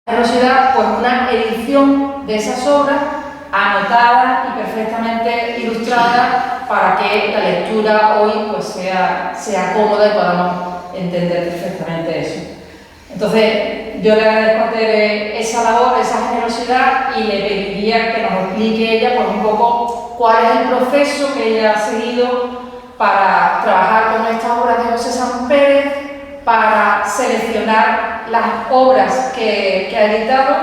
generosidad, pues una edición de esas obras anotada y perfectamente ilustrada para que la lectura hoy pues sea cómoda y podamos entender perfectamente eso. Entonces, yo le agradezco a Tere esa labor, esa generosidad, y le pediría que nos explique ella pues, un poco cuál es el proceso que ella ha seguido para trabajar con estas obras de José Sanz Pérez, para seleccionar las obras que ha editado,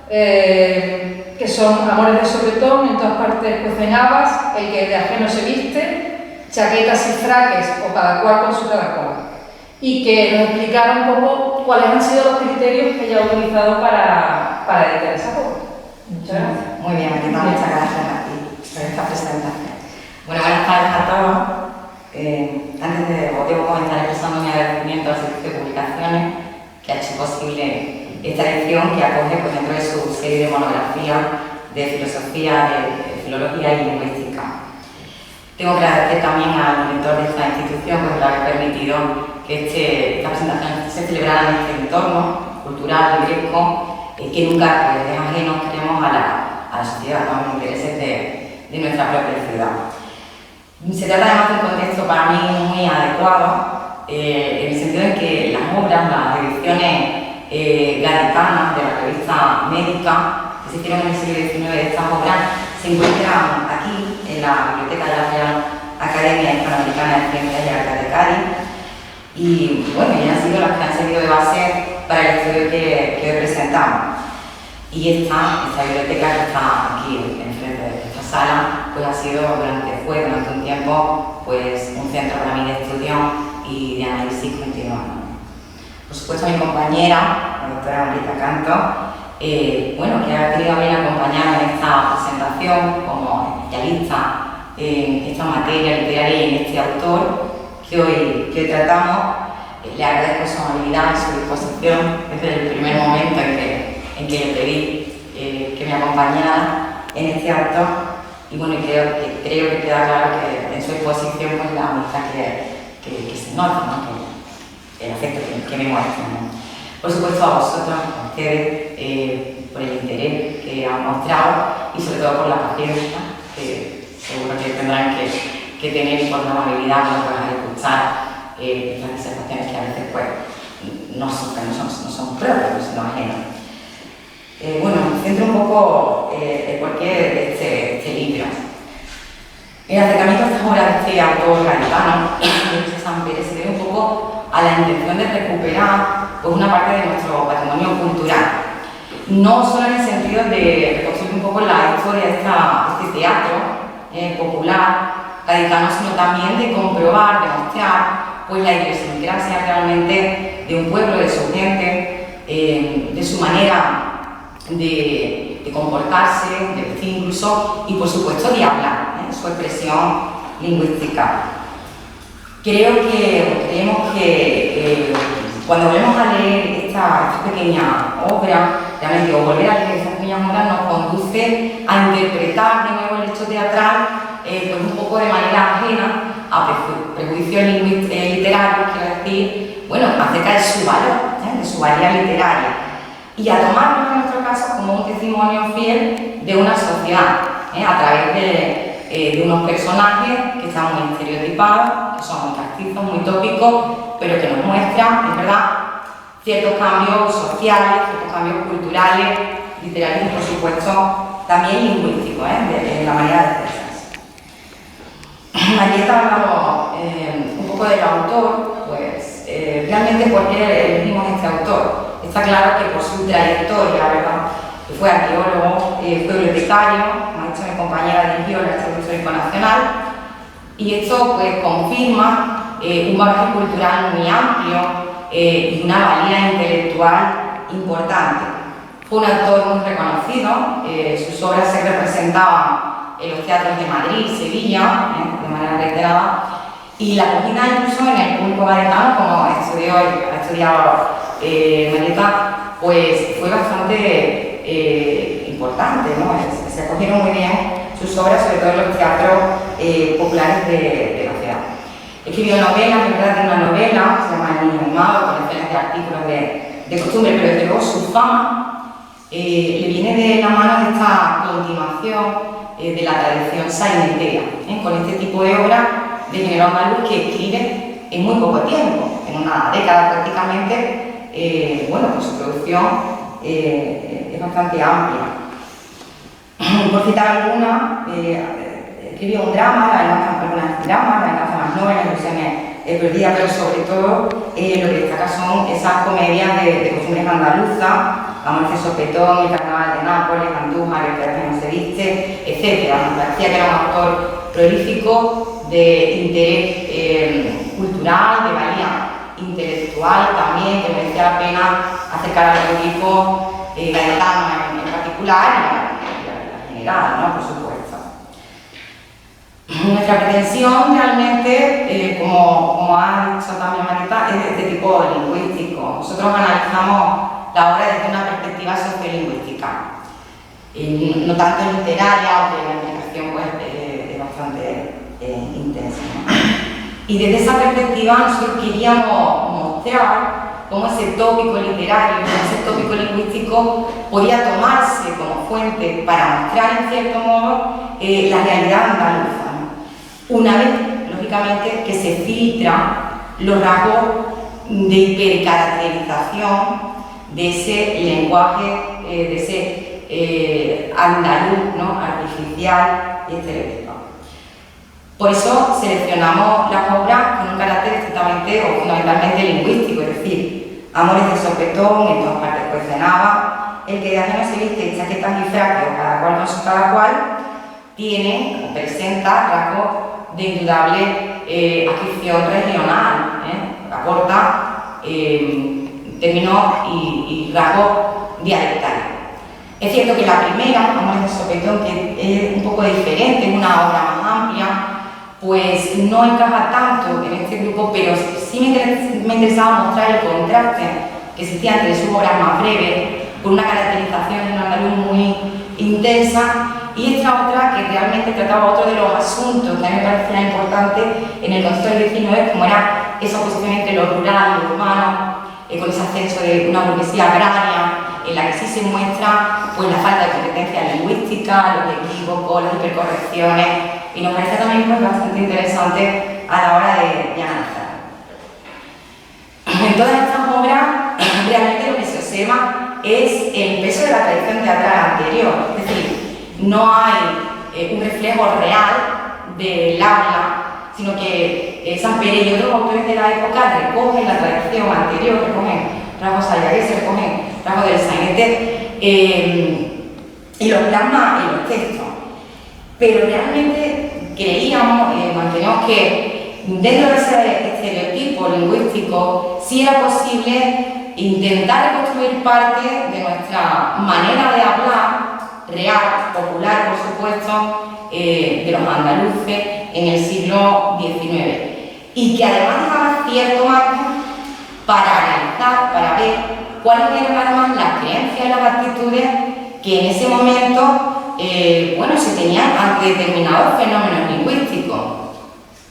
que son Amores de Sobretón, En todas partes cuecen habas, El que de ajeno se viste, Chaquetas y fraques o Cada cual con su cada cual. Y que nos explicara un poco cuáles han sido los criterios que ella ha utilizado para editar esa obra. Muchas gracias. Muy bien, muchas gracias a ti por esta presentación. Bueno, buenas tardes a todos. Antes debo comenzar expresando mi agradecimiento al Servicio de Publicaciones que ha hecho posible esta edición, que acoge pues, dentro de su serie de monografías de filosofía, de filología y lingüística. Tengo que agradecer también al monitor de esta institución por haber permitido que esta presentación se celebrara en este entorno cultural y rico, que nunca pues, es ajeno, queremos, a la sociedad, ¿no? Los intereses de nuestra propia ciudad. Se trata además de un contexto para mí muy adecuado, en el sentido en que las obras, las ediciones gaditanas de la revista Médica, que se hicieron en el siglo XIX, de estas obras, se encuentran aquí, en la Biblioteca de la Real Academia Hispanoamericana de Ciencias y Artes de Cádiz, y bueno, ya han sido las que han servido de base para el estudio que hoy presentamos. Y esta biblioteca que está aquí, enfrente de esta sala, pues ha sido fue durante un tiempo pues, un centro para mí de estudio y de análisis continuado. Por supuesto, mi compañera, la doctora Marita Canto, bueno, que ha tenido a bien acompañarme en esta presentación como especialista en esta materia literaria y en este autor que hoy tratamos. Le agradezco su amabilidad y su disposición desde el primer momento en que le pedí que me acompañara en este acto, y bueno, creo que queda claro que en su exposición pues, la amistad que se nota, ¿no? Que el afecto que me muestra, ¿no? Por supuesto a vosotros, a ustedes, por el interés que han mostrado y sobre todo por la paciencia que seguro que tendrán que tener, y por la amabilidad para escuchar las disertaciones que a veces pues, no son propias, sino ajenas. Bueno, me centro un poco el porqué de este libro. El acercamiento a estas obras de este autor gaditano, José Sanz Pérez, se debe un poco a la intención de recuperar pues, una parte de nuestro patrimonio cultural. No solo en el sentido de reconstruir un poco la historia de este teatro popular gaditano, sino también de comprobar, demostrar pues, la idiosincrasia realmente de un pueblo, de su gente, de su manera de comportarse, de vestir incluso, y por supuesto de hablar, su expresión lingüística. Creemos que cuando volvemos a leer esta pequeña obra, realmente, o volver a leer estas pequeñas obras, nos conduce a interpretar de nuevo el hecho teatral pues un poco de manera ajena a prejuicios literarios, quiero decir, bueno, acerca de su valor, de su valía literaria, y a tomarnos en nuestro caso como un testimonio fiel de una sociedad, a través de unos personajes que están muy estereotipados, que son muy castizos, muy tópicos, pero que nos muestran, es verdad, ciertos cambios sociales, ciertos cambios culturales, literarios y por supuesto también lingüísticos, en la manera de expresarse. Marieta ha hablado un poco del autor, pues realmente por qué elegimos este autor. Está claro que por su trayectoria, ¿verdad? Fue arqueólogo, fue bibliotecario, como ha dicho mi compañera, dirigió el Archivo Histórico Nacional, y esto pues confirma un bagaje cultural muy amplio y una valía intelectual importante. Fue un autor muy reconocido, sus obras se representaban en los teatros de Madrid y Sevilla, de manera reiterada, y la acogida incluso en el público gaditano, como ha estudiado Marieta, pues fue bastante importante, ¿no? Se acogieron muy bien sus obras, sobre todo en los teatros populares de la ciudad. Escribió novelas, en verdad tiene una novela, se llama El niño mimado, colecciones de artículos de costumbre, pero desde luego su fama le viene de la mano de esta continuación de la tradición sainetea, con este tipo de obra de género andaluz que escribe en muy poco tiempo, en una década prácticamente. Bueno, pues su producción es bastante amplia. Por citar alguna, escribió un drama, algunas dramas, la venganza de las novelas, ilusiones perdidas, pero sobre todo lo que destaca son esas comedias de costumbres andaluzas, Amor de Sopetón, El Carnaval de Nápoles, Andújar, El que no se viste, etc. Me parecía que era un autor prolífico de interés cultural, de valía intelectual también, que merecía la pena acercar al público gaditano en particular y en general, ¿no? Por supuesto. Nuestra pretensión realmente, como ha dicho también Marita, es de este tipo lingüístico. Nosotros analizamos la obra desde una perspectiva sociolingüística, no tanto literaria, aunque la implicación pues, es bastante intensa, ¿no? Y desde esa perspectiva nosotros queríamos mostrar cómo ese tópico literario, ese tópico lingüístico podía tomarse como fuente para mostrar en cierto modo la realidad andaluza, ¿no? Una vez, lógicamente, que se filtran los rasgos de hipercaracterización de ese lenguaje, de ese andaluz, ¿no? Artificial y estereotipado. Por eso seleccionamos las obras con un carácter estrictamente o fundamentalmente lingüístico, es decir, Amores de Sopetón, En todas partes pues cenaba, El que de ajeno se viste, Chaquetas y fraques, cada cual con su cada cual, tiene o presenta rasgos de indudable adscripción regional, aporta términos y rasgos dialectales. Es cierto que la primera, Amores de Sopetón, que es un poco diferente, es una obra más amplia, pues no encaja tanto en este grupo, pero sí me interesaba mostrar el contraste que existía entre sus obras más breves, con una caracterización en un andaluz muy intensa, y esta otra que realmente trataba otro de los asuntos que a mí me parecía importante en el contexto del XIX, como era esa oposición entre lo rural y lo urbano, con ese ascenso de una burguesía agraria, en la que sí se muestra pues, la falta de competencia lingüística, los equívocos, las hipercorrecciones, y nos parece también pues, bastante interesante a la hora de analizar. En todas estas obras, realmente lo que se observa es el peso de la tradición teatral anterior, es decir, no hay un reflejo real del habla, sino que San Pérez y otros autores de la época recogen la tradición anterior, recogen rasgos sayagueses, recogen rasgos del sainete y los plasma en los textos. Pero realmente creíamos, manteníamos que dentro de ese estereotipo lingüístico sí era posible intentar reconstruir parte de nuestra manera de hablar, real, popular por supuesto, de los andaluces en el siglo XIX. Y que además dejaba cierto margen para analizar, para ver cuáles eran además las creencias y las actitudes que en ese momento bueno, se tenían ante determinados fenómenos lingüísticos.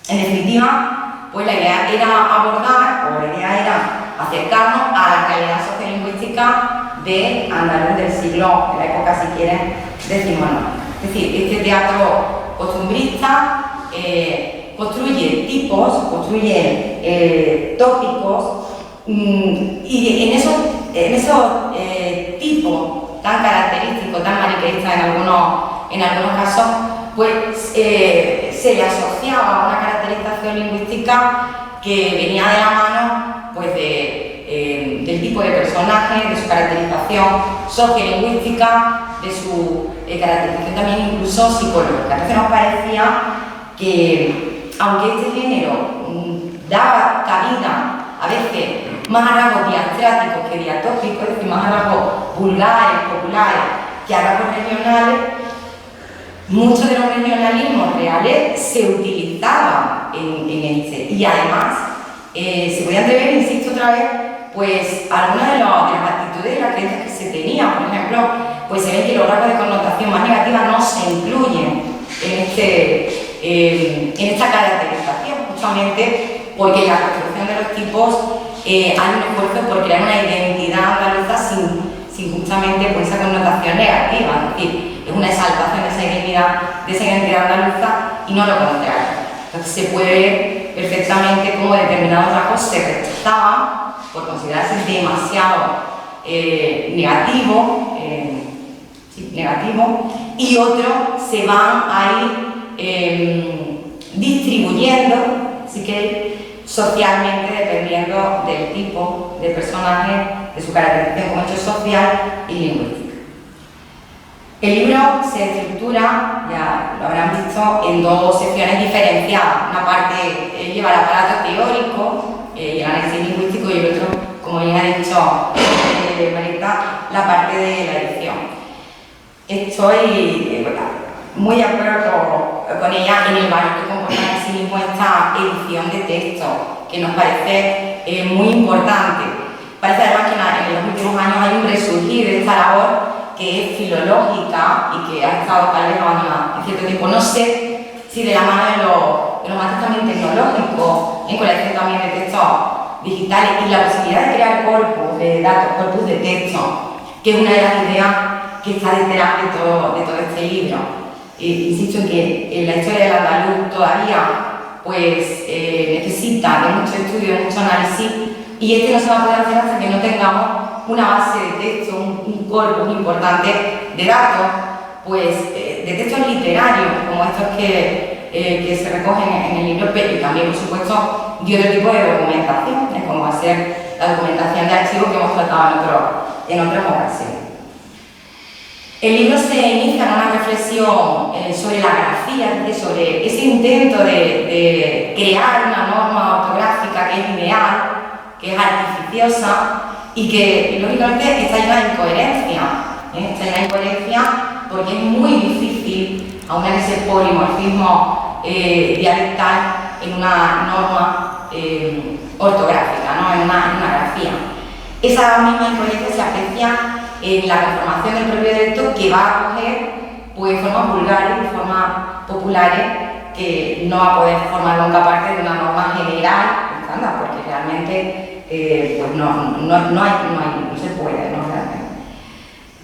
En definitiva, pues la idea era abordar, o la idea era acercarnos a la realidad sociolingüística de andaluz del siglo, de la época, si quieren, XIX. Es decir, este teatro costumbrista construye tipos, construye tópicos, y en esos tipos tan característicos, tan maniqueístas en algunos casos, pues se le asociaba a una caracterización lingüística que venía de la mano pues, del tipo de personaje, de su caracterización sociolingüística, de su caracterización también incluso psicológica. Entonces nos parecía que, aunque este género daba cabida a veces más a rasgos diastráticos que diatópicos, es decir, más a rasgos vulgares, populares, que a rasgos regionales, muchos de los regionalismos reales se utilizaban en este. Y además, se podía entrever, insisto otra vez, pues algunas de las actitudes y las creencias que se tenían. Por ejemplo, pues se ve que los rasgos de connotación más negativa no se incluyen en esta caracterización, justamente porque en la construcción de los tipos hay un esfuerzo por crear una identidad andaluza sin justamente pues, esa connotación negativa, es decir, es una exaltación de esa identidad andaluza y no lo contrario. Entonces se puede ver perfectamente cómo determinados rasgos se rechazaban por considerarse demasiado negativo y otros se van a ir distribuyendo, si queréis, socialmente dependiendo del tipo de personaje, de su caracterización como hecho social y lingüística. El libro se estructura, ya lo habrán visto, en dos secciones diferenciadas. Una parte lleva el aparato teórico y el análisis lingüístico y el otro, como bien ha dicho Marita, la parte de la edición. Estoy muy de acuerdo con ella en el valor que comporta en sí mismo esta edición de texto, que nos parece muy importante. Parece además que en los últimos años hay un resurgir de esta labor que es filológica y que ha estado tal vez en cierto tiempo. No sé si de la mano de los maestros también tecnológicos, en colección también de textos digitales y la posibilidad de crear corpus de datos, corpus de texto, que es una de las ideas que está detrás de todo este libro. Insisto en que la historia del andaluz todavía pues, necesita de mucho estudio, de mucho análisis, y este no se va a poder hacer hasta que no tengamos una base de texto, un corpus importante de datos, pues de textos literarios como estos que se recogen en el libro, pero y también, por supuesto, de otro tipo de documentación, como va a ser la documentación de archivos que hemos tratado en otras ocasiones. El libro se inicia en una reflexión sobre la grafía, sobre ese intento de crear una norma ortográfica que es ideal, que es artificiosa y que, lógicamente, está llena de incoherencia. Está llena de incoherencia porque es muy difícil aunar ese polimorfismo dialectal en una norma ortográfica, ¿no? en una grafía. Esa misma incoherencia se aprecia en la conformación del propio texto, que va a coger pues, formas vulgares y formas populares que no va a poder formar nunca parte de una norma general, estándar, porque realmente pues no se puede, ¿no? Realmente.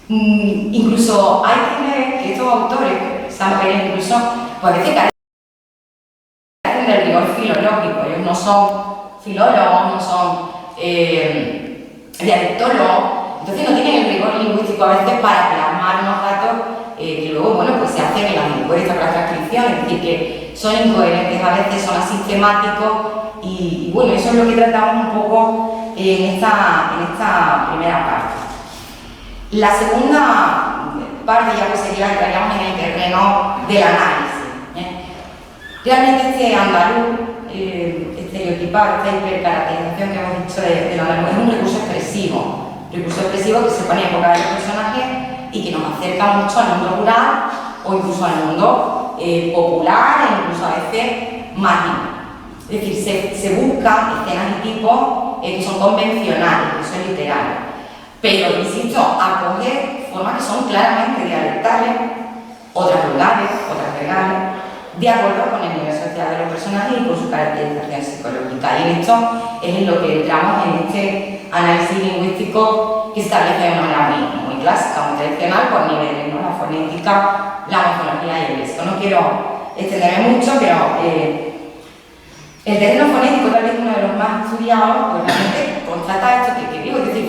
Incluso hay que ver que estos autores, San Pérez incluso, pues a veces carecen del rigor filológico. Ellos no son filólogos, no son dialectólogos, entonces no tienen el rigor lingüístico a veces para plasmar unos datos que luego, bueno, pues se hacen en las encuestas, con las transcripciones, es decir, que son incoherentes, a veces son asistemáticos y bueno, eso es lo que tratamos un poco en esta primera parte. La segunda parte ya pues sería que entraríamos en el terreno del análisis. Realmente este andaluz, estereotipado, esta hipercaracterización que hemos dicho del andaluz es un recurso expresivo que se pone en boca de los personajes y que nos acerca mucho al mundo rural o incluso al mundo popular e incluso a veces mágico. Es decir, se buscan escenas y tipos que son convencionales, que son literarios, pero, insisto, acoger formas que son claramente dialectales, otras vulgares, otras legales, de acuerdo con el nivel social de los personajes y con su caracterización psicológica. Y en esto es en lo que entramos en este análisis lingüístico que se establece de una manera muy clásica, muy tradicional, por niveles, ¿no? La fonética, la morfología y el léxico. No quiero extenderme mucho, pero el terreno fonético, tal vez uno de los más estudiados, pues realmente constata esto que digo, es decir,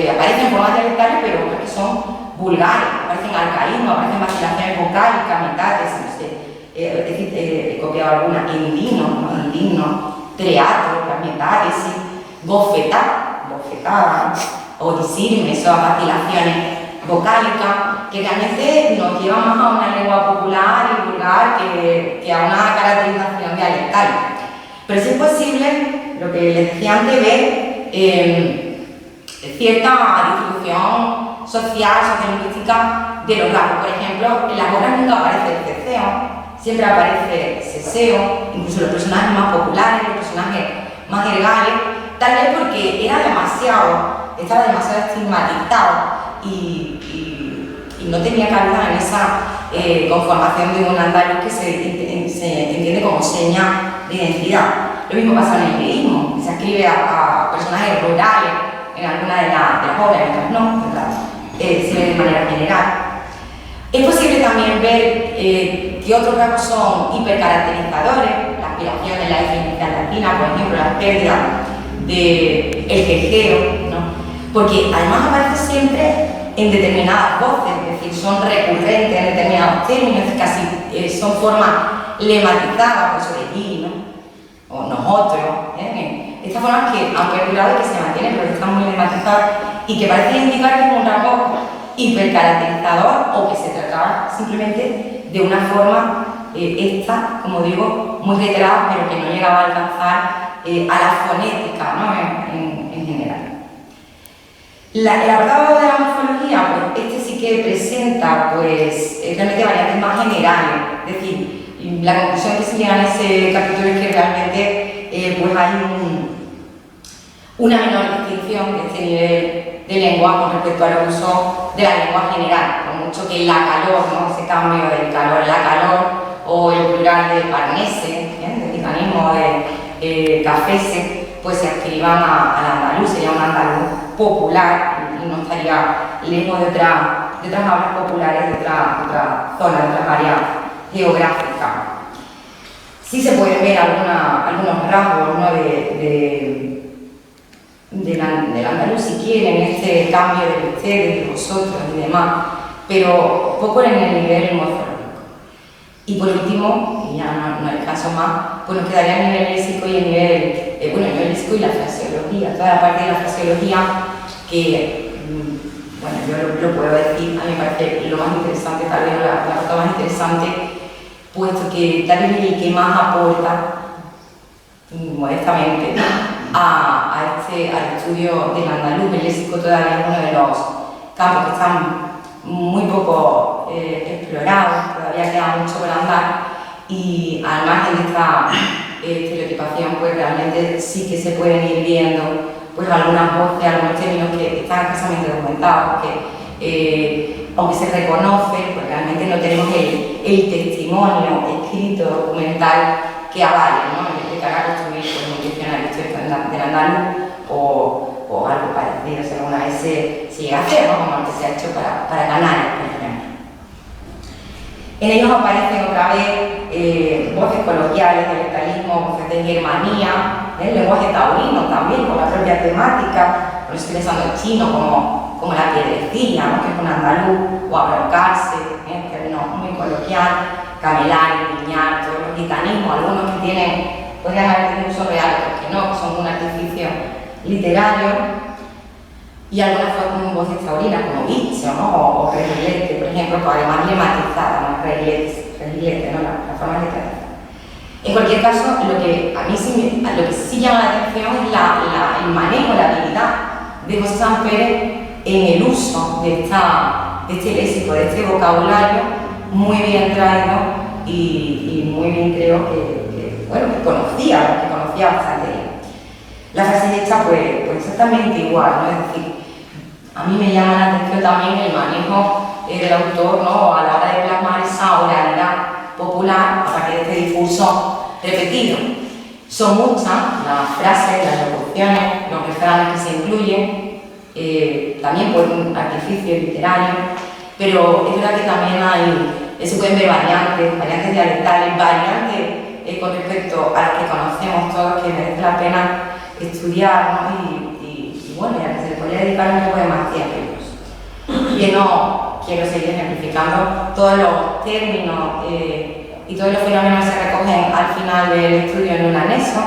aparecen formas dialectales, pero que son vulgares, aparecen arcaísmos, aparecen vacilaciones vocálicas, mitades, no sé. Es decir, he copiado algunas, indigno, teatro, fragmentales, bofetada, o disirme, son vacilaciones vocálicas que realmente nos llevan más a una lengua popular y vulgar que a una caracterización dialectal. Pero si es posible, lo que les decía antes, ver cierta distribución social, sociolingüística de los rasgos. Por ejemplo, en las obras nunca aparece el ceceo, siempre aparece seseo, incluso los personajes más populares, los personajes más jergales, tal vez porque estaba demasiado estigmatizado y no tenía cabida en esa conformación de un andaluz que se entiende como seña de identidad. Lo mismo pasa en el leísmo, se escribe a personajes rurales en alguna de las obras, en otras no, ¿verdad? se ve de manera general. Es posible también ver que otros rasgos son hipercaracterizadores, la aspiración en la definición latina, por ejemplo, la pérdida del jejeo, ¿no? Porque además aparece siempre en determinadas voces, es decir, son recurrentes en determinados términos, casi son formas lematizadas, pues sobre ti, ¿no? O nosotros, estas formas que han perdurado y que se mantienen, pero que están muy lematizadas y que parecen indicar que es un rasgo hipercaracterizador o que se trataba simplemente de una forma esta, como digo, muy reiterada, pero que no llegaba a alcanzar a la fonética, ¿no? en general. El apartado de la morfología, pues este sí que presenta pues, realmente variantes más generales, es decir, la conclusión que se llega en ese capítulo es que realmente pues hay una menor distinción de este nivel de lengua con respecto al uso de la lengua general, por mucho que la calor, ¿no? Ese cambio del calor a la calor, o el plural de parnese, del mecanismo de cafese, pues se adscriban al andaluz, sería un andaluz popular y no estaría lejos de otras hablas populares de otras zonas, de otras áreas geográficas. Sí se pueden ver algunos rasgos, ¿no? del andaluz, si quieren, este cambio de ustedes, de vosotros y demás, pero poco en el nivel morfológico. Y por último, y ya no hay caso más, pues nos quedaría el nivel léxico y el nivel, el nivel léxico y la fraseología, toda la parte de la fraseología que, bueno, yo lo puedo decir, a mí me parece lo más interesante, tal vez la parte más interesante, puesto que tal vez el que más aporta, modestamente, al estudio del andaluz. El léxico todavía es uno de los campos que están muy poco explorados, todavía queda mucho por andar y al margen de esta estereotipación, pues realmente sí que se pueden ir viendo pues algunas voces, algunos términos que están escasamente documentados, que aunque se reconocen, pues realmente no tenemos el testimonio escrito, documental que avale, ¿no? Que haga construir pues, un diccionario histórico del andaluz o algo parecido, si alguna vez se llega a hacer, ¿no? Como el que se ha hecho para Canarias, por ejemplo. En ellos aparecen otra vez voces coloquiales, dialectalismo, voces de germanía, el lenguaje taurino también, con la propia temática, por eso estoy pensando en chino como la piedrecilla, ¿no? Que es un andaluz, o abrocarse, término muy coloquial, camelar, piñar, todos los gitanismos, algunos que podrían haber tenido un uso real, otros que no, que son un artificio literario, y algunas voces taurinas como bicho, ¿no? o reguilete, por ejemplo, que además lematizadas, ¿no? Reguilete, ¿no? La forma literaria. En cualquier caso, lo que sí llama la atención es el manejo, la habilidad de José Sanz Pérez en el uso de este léxico, de este vocabulario muy bien traído y muy bien, creo que conocía bastante bien. La frase hecha pues exactamente igual, ¿no? Es decir, a mí me llama la atención también el manejo del autor, ¿no? A la hora de plasmar esa oralidad popular a partir de este discurso repetido. Son muchas las frases, las locuciones, los refranes que se incluyen, también por un artificio literario, pero es verdad que también se pueden ver variantes dialectales, variantes con respecto a las que conocemos todos, que merece la pena estudiar, ¿no? Y bueno, ya que se le podría dedicar un poco de más tiempo. Que no quiero seguir ejemplificando todos los términos y todos los fenómenos que se recogen al final del estudio en un anexo,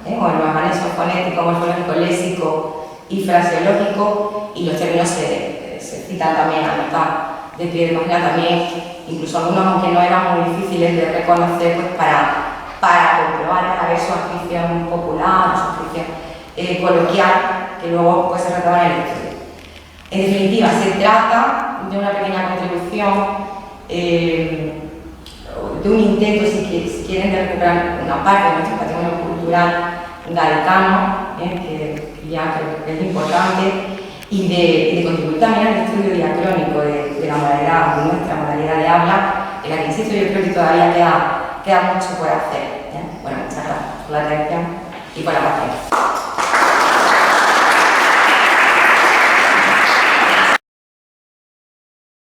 o en los anexos fonético, morfológico, léxico y fraseológico, y los términos se citan también a mitad de pie de página también, incluso algunos aunque no eran muy difíciles de reconocer, pues para comprobar, para ver su adscripción popular, su adscripción coloquial, que luego pues, se retoma en el estudio. En definitiva, se trata de una pequeña contribución, de un intento, si quieren, de recuperar una parte de nuestro patrimonio cultural gaetano, que ya creo que es importante, y de contribuir también al estudio diacrónico de la modalidad, de nuestra modalidad de habla, en la que, insisto, yo creo que todavía queda mucho por hacer. Bueno, muchas gracias por la atención y por la paciencia.